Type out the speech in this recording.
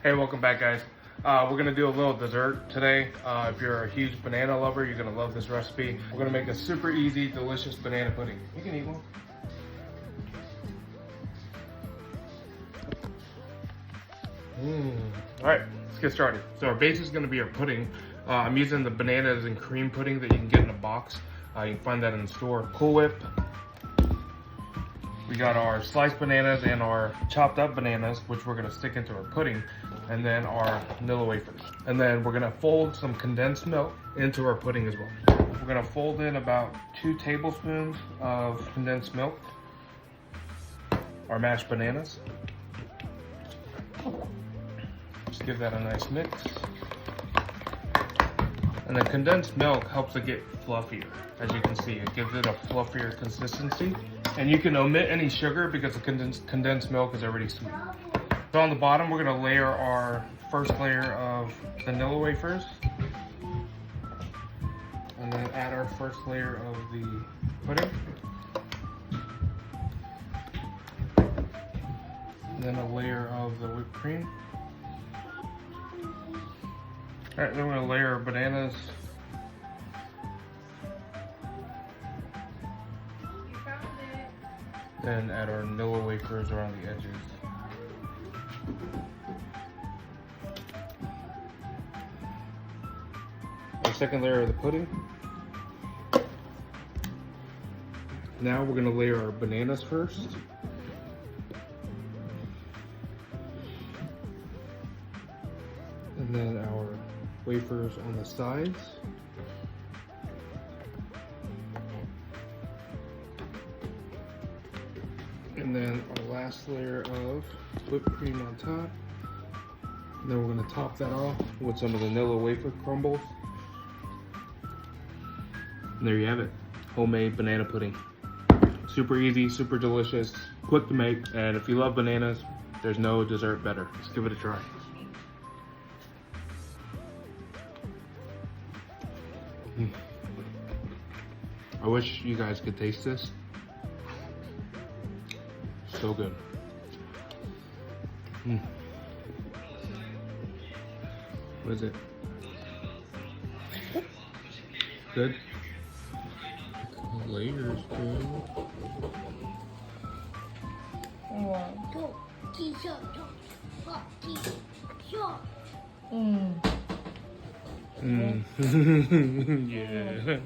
Hey, welcome back, guys. We're gonna do a little dessert today. If you're a huge banana lover, you're gonna love this recipe. We're gonna make a super easy, delicious banana pudding. You can eat one. All right, let's get started. So our base is gonna be our pudding. I'm using the bananas and cream pudding that you can get in a box. You can find that in the store. Cool Whip. We got our sliced bananas and our chopped up bananas, which we're gonna stick into our pudding, and then our vanilla wafers. And then we're gonna fold some condensed milk into our pudding as well. We're gonna fold in about 2 tablespoons of condensed milk, our mashed bananas. Just give that a nice mix. And the condensed milk helps it get fluffier. As you can see, it gives it a fluffier consistency. And you can omit any sugar because the condensed milk is already sweet. So on the bottom, we're gonna layer our first layer of vanilla wafers. And then add our first layer of the pudding. And then a layer of the whipped cream. All right, then we're gonna layer our bananas. Then add our vanilla wafers around the edges. Our second layer of the pudding. Now we're gonna layer our bananas first. And then our wafers on the sides. And then our last layer of whipped cream on top. And then we're gonna top that off with some of the vanilla wafer crumbles. And there you have it, homemade banana pudding. Super easy, super delicious, quick to make. And if you love bananas, there's no dessert better. Let's give it a try. I wish you guys could taste this. So good. What is it? Good? Layers, good. 1, 2, 3, 4, 5, 6. Yeah.